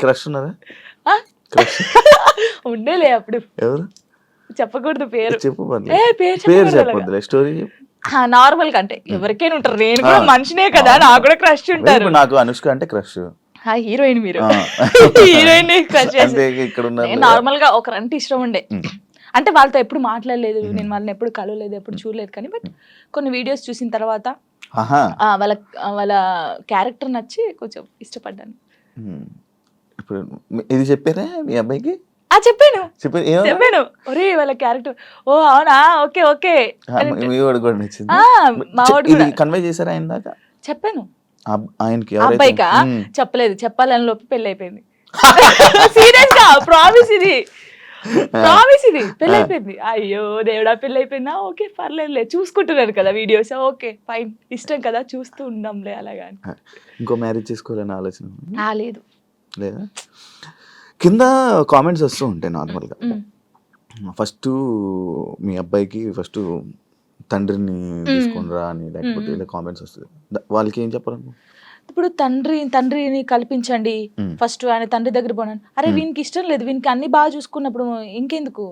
Crush ఉన్నారా? ఉండేలే అప్పుడు, ఎవరు చెప్పకూడదు పేరు. చెప్పు, పేరు చెప్పొద్దులే, స్టోరీ నార్మల్ గా అంటే ఎవరికైనా ఉంటారు, నేను కూడా మనిషినే కదా, నాకు కూడా క్రష్ ఉంటారు. నాకు అనుష్క అంటే క్రష్. హీరోయిన్ మీరు హీరోయిన్ క్రష్ నార్మల్ గా ఒకరంటే ఇష్టం ఉండే, అంటే వాళ్ళతో ఎప్పుడు మాట్లాడలేదు, నేను వాళ్ళని ఎప్పుడు కలవలేదు, ఎప్పుడు చూడలేదు, కానీ బట్ కొన్ని వీడియోస్ చూసిన తర్వాత వాళ్ళ వాళ్ళ క్యారెక్టర్ నచ్చి కొంచెం ఇష్టపడ్డాను. ఇప్పుడు ఇది చెప్పారా మీ అబ్బాయికి? చెప్పాను ఒరే వాళ్ళ క్యారెక్టర్, ఓ అవునా, ఓకే ఓకే. మీ వాడు కూడా నచ్చింది, మా వాడు కూడా కన్వే చేశారా ఆయన దాకా? చెప్పాను ఆయనకి. అబ్బాయికా చెప్పలేదు, చెప్పాలని లోపు పెళ్లి అయిపోయింది. సీరియస్ గా ప్రామిస్, ఇది పెళ్లి అయిపోయింది. అయ్యో దేవుడా, పెళ్లి అయిపోయిందా, ఓకే పర్లేదులే, చూసుకుంటున్నారు కదా వీడియోస్, ఓకే ఫైన్, ఇష్టం కదా చూస్తూ ఉందాంలే అలాగా. ఇంకో మ్యారేజ్ చేసుకోవాలని ఆలోచన లేదు లేదా? కింద కామెంట్స్ వస్తూ ఉంటాయి నార్మల్గా. ఫస్ట్ మీ అబ్బాయికి ఫస్ట్ తండ్రిని తీసుకునిరా అని, లేకపోతే ఇలా కామెంట్స్ వస్తుంది, వాళ్ళకి ఏం చెప్పాలి? ఇప్పుడు తండ్రిని కల్పించండి ఫస్ట్, ఆయన తండ్రి దగ్గర పోనండి. అరే వీనికి ఇష్టం లేదు, వీనికి అన్ని బాగా చూసుకున్నప్పుడు ఇంకెందుకు?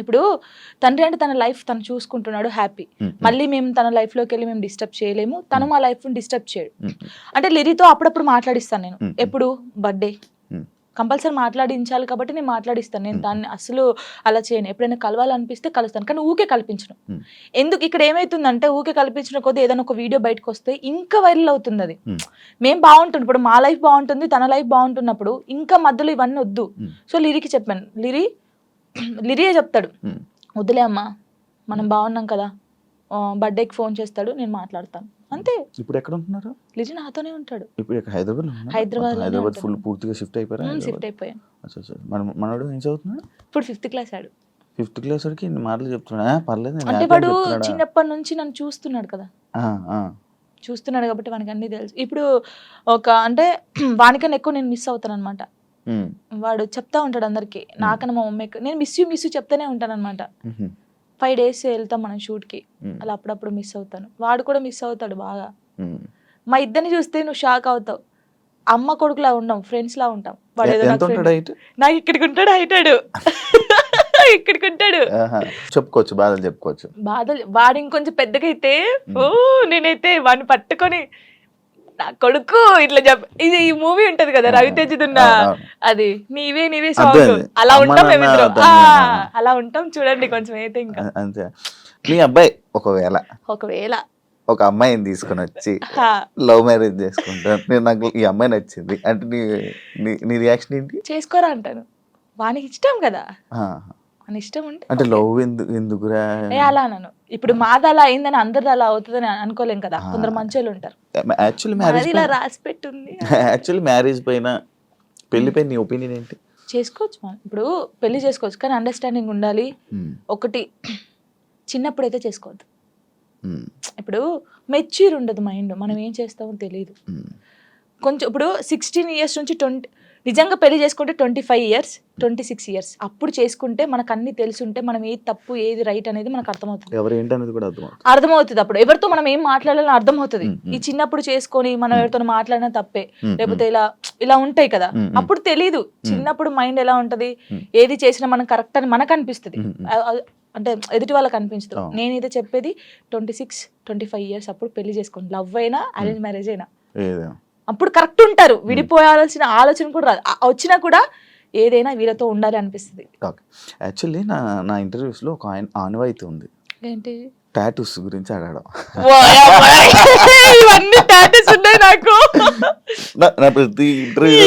ఇప్పుడు తండ్రి అంటే తన లైఫ్ తను చూసుకుంటున్నాడు, హ్యాపీ. మళ్ళీ మేము తన లైఫ్ లోకి వెళ్ళి మేము డిస్టర్బ్ చేయలేము, తను మా లైఫ్ డిస్టర్బ్ చేయడు. అంటే లిరితో అప్పుడప్పుడు మాట్లాడిస్తాను నేను, ఎప్పుడు బర్త్డే కంపల్సరీ మాట్లాడించాలి కాబట్టి నేను మాట్లాడిస్తాను. నేను దాన్ని అసలు అలా చేయను, ఎప్పుడైనా కలవాలనిపిస్తే కలుస్తాను, కానీ ఊకే కల్పించను. ఎందుకు ఇక్కడ ఏమైతుందంటే, ఊకే కల్పించిన కొద్దీ ఏదైనా ఒక వీడియో బయటకు వస్తే ఇంకా వైరల్ అవుతుంది. అది మేము బాగుంటుంది, ఇప్పుడు మా లైఫ్ బాగుంటుంది, తన లైఫ్ బాగుంటున్నప్పుడు ఇంకా మధ్యలో ఇవన్నీ వద్దు. సో లిరికి చెప్పాను, లిరియే చెప్తాడు, వద్దులే అమ్మా మనం బాగున్నాం కదా, బర్త్డేకి ఫోన్ చేస్తాడు, నేను మాట్లాడతాను అంతే. ఇప్పుడు ఎక్కడ ఉంటున్నారు? లిరి నాతోనే ఉంటాడు. ఇప్పుడు హైదరాబాద్ ఫుల్ పూర్తిగా షిఫ్ట్ అయిపోయారు? షిఫ్ట్ అయిపోయాను. మనోడు ఏం చదువుతున్నాడు ఇప్పుడు? 5th క్లాస్ ఆడు. 5th క్లాస్ వాడికి ఇన్ని మాటలు చెప్తున్నా, పర్లేదు. అంటే వాడు చిన్నప్పటి నుంచి నన్ను చూస్తున్నాడు కదా, చూస్తున్నాడు కాబట్టి వానికి అన్ని తెలుసు. ఇప్పుడు అంటే వానికన్నా ఎక్కువ నేను మిస్ అవుతాను అనమాట. వాడు చెప్తా ఉంటాడు అందరికి, నాకన్నా మా మమ్మీ, నేను మిస్ యూ చెప్తానే ఉంటాను అనమాట. 5 days వెళ్తాం మనం షూట్ కి, అలా అప్పుడప్పుడు మిస్ అవుతాను, వాడు కూడా మిస్ అవుతాడు బాగా. మా ఇద్దరిని చూస్తే నువ్వు షాక్ అవుతావు, అమ్మ కొడుకులా ఉండం, ఫ్రెండ్స్ లా ఉంటాం. వాడు ఏదో నాకు ఇక్కడికి ఉంటాడు, హైటాడు ఇక్కడికి ఉంటాడు. చెప్పుకోవచ్చు బాధలు వాడు ఇంకొంచెం పెద్దగా అయితే నేనైతే వాడిని పట్టుకొని నా కొడుకు ఇట్లా ఇది ఈ మూవీ ఉంటది కదా రవితేజదున్న, అది నీవే సాంగ్, అలా ఉంటాం మేమిద్దరం, అలా ఉంటాం చూడండి కొంచెం అయితే. ఇంకా అంతే. మీ అబ్బాయి ఒకవేళ ఒక అమ్మాయిని తీసుకుని వచ్చి లవ్ మ్యారేజ్ చేసుకుంటాను, నాకు ఈ అమ్మాయి నచ్చింది అంటే నీ రియాక్షన్ ఏంటి? చేసుకోరా అంటాను, వానికి ఇష్టం కదా, ఇష్టం అంటే లవ్ ఎందుకురా అలా అన్నాను. ఇప్పుడు మాది అలా అయిందని అందరిది అలా అవుతుందని అనుకోలేం కదా, కొందరు మంచోళ్ళు ఉంటారు. యాక్చువల్లీ మ్యారేజ్ పైన, పెళ్లి పైన నీ ఒపీనియన్ ఏంటి? చేసుకోవచ్చు ఇప్పుడు పెళ్లి చేసుకోవచ్చు, కానీ అండర్స్టాండింగ్ ఉండాలి. ఒకటి, చిన్నప్పుడు అయితే చేసుకోవద్దు. ఇప్పుడు మెచ్యూర్ ఉండదు మైండ్, మనం ఏం చేస్తామో తెలియదు. కొంచెం ఇప్పుడు 16 years నుంచి 20, నిజంగా పెళ్లి చేసుకుంటే 25 years 26 years అప్పుడు చేసుకుంటే మనకు అన్ని తెలుసుంటే మనం ఏది తప్పు ఏది రైట్ అనేది మనకు అర్థమవుతుంది. అర్థమవుతుంది అప్పుడు ఎవరితో మనం ఏం మాట్లాడాలని అర్థమవుతుంది. ఈ చిన్నప్పుడు చేసుకొని మనం ఎవరితో మాట్లాడినా తప్పే, లేకపోతే ఇలా ఉంటాయి కదా, అప్పుడు తెలీదు. చిన్నప్పుడు మైండ్ ఎలా ఉంటది, ఏది చేసినా మనం కరెక్ట్ అని మనకు అనిపిస్తుంది, అంటే ఎదుటి వాళ్ళకి అనిపించదు. నేనైతే చెప్పేది 26-25 years అప్పుడు పెళ్లి చేసుకోండి, లవ్ అయినా అరేంజ్ మ్యారేజ్ అయినా, అప్పుడు కరెక్ట్ ఉంటారు. విడిపోయాల్సిన ఆలోచన కూడా రాదు, వచ్చినా కూడా ఏదైనా వీళ్ళతో ఉండాలి అనిపిస్తుంది. యాక్చువల్లీ నా ఇంటర్వ్యూస్ లో ఒక ఆనవాయితీ ఉంది, ఏంటి, టాటూస్ గురించి అడగడం. నా ప్రతి ఇంటర్వ్యూ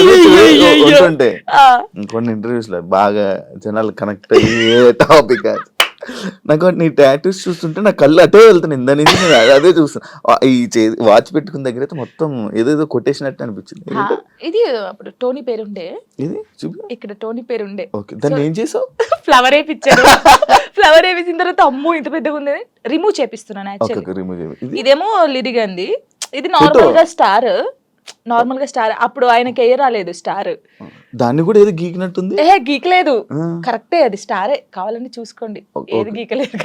ఉంటుంటే కొన్ని ఇంటర్వ్యూస్ లో బాగా జనాలు కనెక్ట్ అయ్యే టాపిక్. నాకు నీ టాటూస్ చూస్తుంటే నా కళ్ళు అటే వెళ్తాను, ఇందా నుంచి నేను అదే చూస్తాను. ఈ వాచ్ పెట్టుకున్న దగ్గర అయితే మొత్తం ఏదేదో కొట్టేసినట్టు అనిపించింది. ఇది అప్పుడు టోనీ పేరుండే, ఇది చూపి ఇక్కడ టోనీ పేరుండే. ఓకే, దాన్ని ఏం చేసావు? ఫ్లవర్ వేయించాను. ఫ్లవర్ వేయించిన తర్వాత అమ్మో ఇంత పెద్దగా ఉంది, రిమూవ్ చేపిస్తున్నాను. ఇదేమో లిరిగంది, ఇది నార్మల్ గా స్టార్, అప్పుడు ఆయనకి ఎయ్య రాలేదు స్టార్, దాన్ని కూడా ఏది గీకినట్టుంది. గీకలేదు, కరెక్టే, అది స్టారే, కావాలని చూసుకోండి, ఏది గీకలేదు.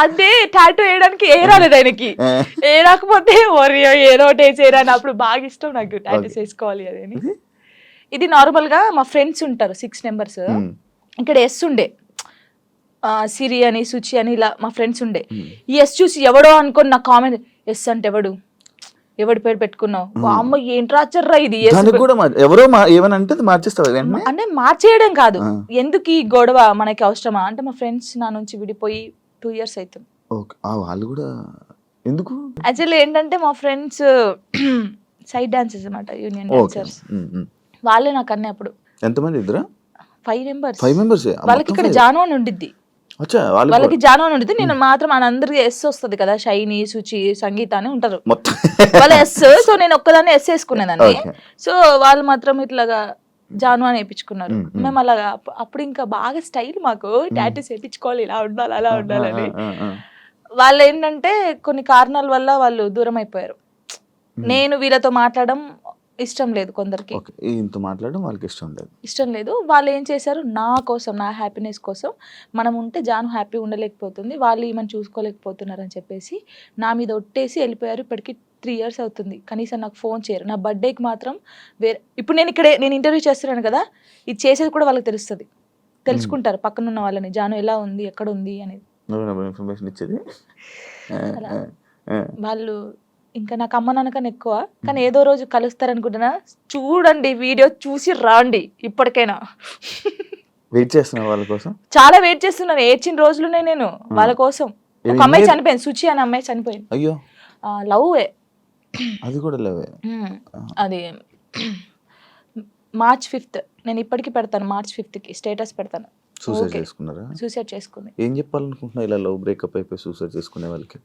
అదే టాటూ వేయడానికి ఏ రాలేదు ఆయనకి. ఏ రాకపోతే ఒరియో ఏదో ఒకటి వేసేయరా అని. అప్పుడు బాగా ఇష్టం నాకు టాటూస్ వేసుకోవాలి అది అని. ఇది నార్మల్ గా మా ఫ్రెండ్స్ ఉంటారు 6 మెంబర్స్. ఇక్కడ ఎస్ ఉండే సిరి అని సుచి అని ఇలా మా ఫ్రెండ్స్ ఉండే. ఈ ఎస్ చూసి ఎవడో అనుకోని నా కామెంట్, ఎస్ అంటే ఎవడి పేరు పెట్టుకున్నావు, అమ్మ ఏంట్రా చర్రా ఇది ఎవరో ఏమని అంటే మార్చేస్తావు అంటే మార్చేయడం కాదు, ఎందుకు ఈ గొడవ మనకి అవసరమా అంటే మా ఫ్రెండ్స్ నా నుంచి విడిపోయి 2 years అవుతుంది. వాళ్ళు కూడా ఎందుకు యాక్చువల్లీ ఏంటంటే మా ఫ్రెండ్స్ సైడ్ డాన్సర్స్ అన్నమాట, యూనియన్ డాన్సర్స్. వాళ్ళే నాకు అన్నీ అప్పుడు. ఎంతమంది? ఇద్దరా? 5 members. వాళ్ళకి ఇక్కడ వాళ్ళకి జాను అని ఉండిద్ది, వాళ్ళకి జాను అని ఉండిద్ది. నేను మాత్రం అందరికి ఎస్ వస్తుంది కదా, షైని సుచి సంగీత అని ఉంటారు వాళ్ళ ఎస్. సో నేను ఒక్కదాన్ని ఎస్ వేసుకునేదాన్ని. సో వాళ్ళు మాత్రం ఇట్లాగా జాను అని వేయించుకున్నారు. మేము అలాగా అప్పుడు ఇంకా బాగా స్టైల్ మాకు టాటూస్ వేయించుకోవాలి, ఇలా ఉండాలి అలా ఉండాలని. వాళ్ళు ఏంటంటే కొన్ని కారణాల వల్ల వాళ్ళు దూరం అయిపోయారు. నేను వీళ్ళతో మాట్లాడడం ఇష్టం లేదు కొందరికి, మాట్లాడడం వాళ్ళకి ఇష్టం లేదు. వాళ్ళు ఏం చేశారు, నా కోసం, నా హ్యాపీనెస్ కోసం, మనం ఉంటే జాను హ్యాపీ ఉండలేకపోతుంది, వాళ్ళు ఈమెను చూసుకోలేకపోతున్నారు అని చెప్పేసి నా మీద ఒట్టేసి వెళ్ళిపోయారు. ఇప్పటికి 3 years అవుతుంది, కనీసం నాకు ఫోన్ చేయరు. నా బర్త్డేకి మాత్రం ఇప్పుడు నేను ఇంటర్వ్యూ చేస్తున్నాను కదా, ఇది చేసేది కూడా వాళ్ళకి తెలుసుకుంటారు పక్కన ఉన్న వాళ్ళని, జాను ఎలా ఉంది ఎక్కడ ఉంది అనేది ఇన్ఫర్మేషన్ ఇచ్చేది వాళ్ళు. ఇంకా నాకు అమ్మ నాన్న కన్నా ఎక్కువ, కానీ ఏదో రోజు కలుస్తారనుకుంటున్నా. చూడండి వీడియో చూసి రాండి, ఇప్పటికైనా వెయిట్ చేస్తున్నా వాళ్ళ కోసం, చాలా వెయిట్ చేస్తున్నాను. ఏడ్చిన రోజులునే నేను వాళ్ళ కోసం. ఒక అమ్మాయి చనిపోయింది, సుచి అనే అమ్మాయి చనిపోయింది. అయ్యో, లవ్ అది కూడా లవ్. అది March 5th. నేను ఇప్పటికి పెడతాను, March 5th స్టేటస్ పెడతాను. సూసైడ్ చేసుకుంది. ఏం చెప్పాలనుకుంటున్నా ఇలా లవ్ బ్రేకప్ అయిపోయి సూసైడ్ చేసుకునే వాళ్ళకి?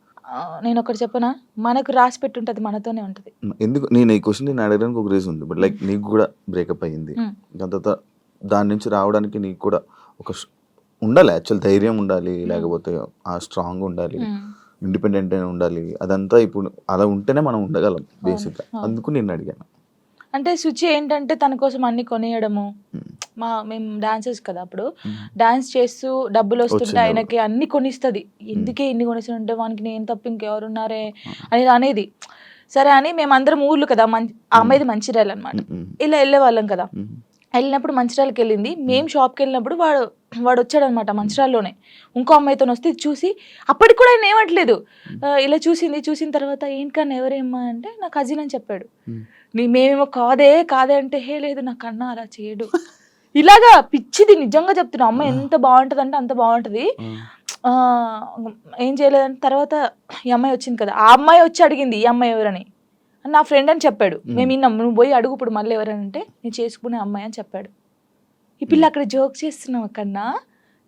నేను ఒకటి చెప్పనా, మనకు రాసి పెట్టుంటది మనతోనే ఉంటది. ఎందుకు నేను ఈ క్వశ్చన్ నేను అడగడానికి ఒక రీజన్ ఉంది. బట్ లైక్ నీకు కూడా బ్రేకప్ అయ్యింది, దాని తర్వాత దాని నుంచి రావడానికి నీకు కూడా ఒక ఉండాలి, యాక్చువల్ ధైర్యం ఉండాలి, లేకపోతే ఆ స్ట్రాంగ్ ఉండాలి, ఇండిపెండెంట్ అయినా ఉండాలి. అదంతా ఇప్పుడు అలా ఉంటేనే మనం ఉండగలం బేసిక్గా. అందుకు నేను అడిగాను. అంటే సుచి ఏంటంటే తన కోసం అన్ని కొనియడము, మేము డాన్సర్స్ కదా అప్పుడు, డాన్స్ చేస్తూ డబ్బులు వస్తుంటే ఆయనకి అన్ని కొనిస్తుంది. ఎందుకే ఇన్ని కొనిస్తుంటే వానికి నేను తప్ప ఇంకెవరున్నారే అనేది. సరే అని మేమందరం ఊర్లు కదా, ఆ అమ్మాయిది మంచిర్యాల అనమాట, ఇలా వెళ్ళే వాళ్ళం కదా. వెళ్ళినప్పుడు మంచిర్యాలకి వెళ్ళింది. మేము షాప్కి వెళ్ళినప్పుడు వాడు వచ్చాడనమాట మంచిర్యాలలోనే, ఇంకో అమ్మాయితో వస్తే చూసి, అప్పటికి కూడా ఆయన ఏమట్లేదు, ఇలా చూసిన తర్వాత ఏంటన్నా ఎవరేమ్మా అంటే నా కజిన్ అని చెప్పాడు. మేమేమో కాదే అంటే, హే లేదు నా కన్నా అలా చేయడు, ఇలాగా పిచ్చిది. నిజంగా చెప్తున్నా, అమ్మ ఎంత బాగుంటుంది అంటే అంత బాగుంటుంది. ఏం చేయలేదంటే తర్వాత ఈ అమ్మాయి వచ్చింది కదా, ఆ అమ్మాయి వచ్చి అడిగింది ఈ అమ్మాయి ఎవరని, నా ఫ్రెండ్ అని చెప్పాడు. మేము విన్నాం, నువ్వు పోయి అడుగు ఇప్పుడు మళ్ళీ ఎవరంటే నేను చేసుకునే అమ్మాయి అని చెప్పాడు. ఈ పిల్ల అక్కడ జోక్ చేస్తున్నావు కన్నా,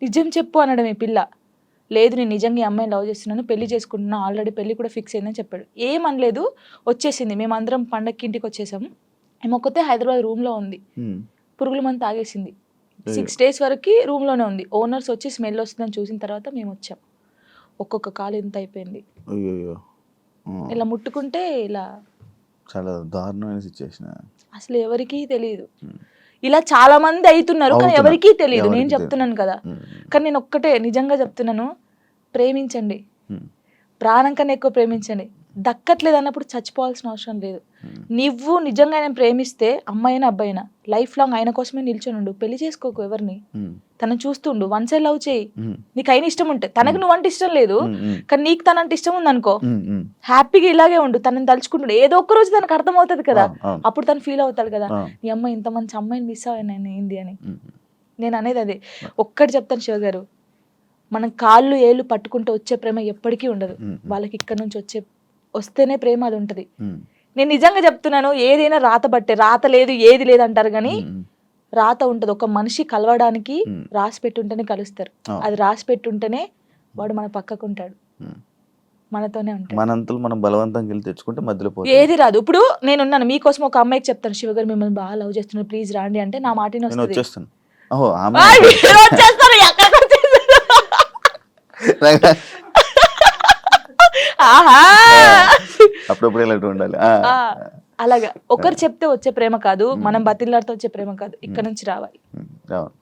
నిజం చెప్పు అనడం. ఈ పిల్ల లేదు నేను నిజంగా ఈ అమ్మాయిని లవ్ చేస్తున్నాను, పెళ్లి చేసుకుంటున్నా, ఆల్రెడీ పెళ్లి కూడా ఫిక్స్ అయిందని చెప్పాడు. ఏమనలేదు, వచ్చేసింది. మేమందరం పండగకి ఇంటికి వచ్చేసాము. ఏమొక్కతే హైదరాబాద్ రూమ్లో ఉంది, పురుగుల మందు తాగేసింది. 6 days వరకు రూమ్లోనే ఉంది. ఓనర్స్ వచ్చి స్మెల్ వస్తుందని చూసిన తర్వాత మేము వచ్చాం. ఒక్కొక్క కాలు ఇంత అయిపోయింది, ఇలా ముట్టుకుంటే ఇలా. చాలా దారుణమైన సిచ్యువేషన్. అసలు ఎవరికీ తెలియదు. ఇలా చాలా మంది అవుతున్నారు కానీ ఎవరికీ తెలియదు. నేను చెప్తున్నాను కదా, కానీ నేను ఒక్కటే నిజంగా చెప్తున్నాను, ప్రేమించండి, ప్రాణం కన్నా ఎక్కువ ప్రేమించండి. దక్కట్లేదు అన్నప్పుడు చచ్చిపోవాల్సిన అవసరం లేదు. నువ్వు నిజంగా ఆయన ప్రేమిస్తే, అమ్మాయినా అబ్బాయినా, లైఫ్ లాంగ్ ఆయన కోసమే నిల్చొని ఉండు. పెళ్లి చేసుకోకు ఎవరిని, తనని చూస్తుండు, 1 side లవ్ చేయి. నీకు అయిన ఇష్టం ఉంటే, తనకు నువ్వంటే ఇష్టం లేదు కానీ నీకు తనంటే ఇష్టం ఉంది అనుకో, హ్యాపీగా ఇలాగే ఉండు. తనని తలుచుకుంటాడు, ఏదో ఒక్క రోజు తనకు అర్థం అవుతుంది కదా, అప్పుడు తను ఫీల్ అవుతాడు కదా, నీ అమ్మాయి ఇంత మంచి అమ్మాయిని మిస్ అయ్యాను ఏంది అని. నేను అనేది అదే ఒక్కటి చెప్తాను శివ గారు, మనం కాళ్ళు ఏళ్ళు పట్టుకుంటూ వచ్చే ప్రేమ ఎప్పటికీ ఉండదు. వాళ్ళకి ఇక్కడ నుంచి వస్తేనే ప్రేమ అది ఉంటది. నేను నిజంగా చెప్తున్నాను, ఏదైనా రాత బట్టే, రాత లేదు ఏది లేదు అంటారు కానీ రాత ఉంటది. ఒక మనిషి కలవడానికి రాసి పెట్టుంటేనే కలుస్తారు. అది రాసి పెట్టుంటేనే వాడు మన పక్కకు ఉంటాడు, మనతోనే ఉంటాడు. మనంతలు మనం బలవంతంగా వెళ్ళి తెచ్చుకుంటే మధ్యలో ఏది రాదు. ఇప్పుడు నేనున్నాను, మీకోసం ఒక అమ్మాయికి చెప్తాను, శివగారు మిమ్మల్ని బాగా లవ్ చేస్తున్నారు, ప్లీజ్ రాండి అంటే నా మాటని వస్తుంది. అప్పుడప్పుడు ఇలాంటి ఉండాలి. అలాగా ఒకరు చెప్తే వచ్చే ప్రేమ కాదు, మనం బతిలాడితే వచ్చే ప్రేమ కాదు, ఇక్కడ నుంచి రావాలి.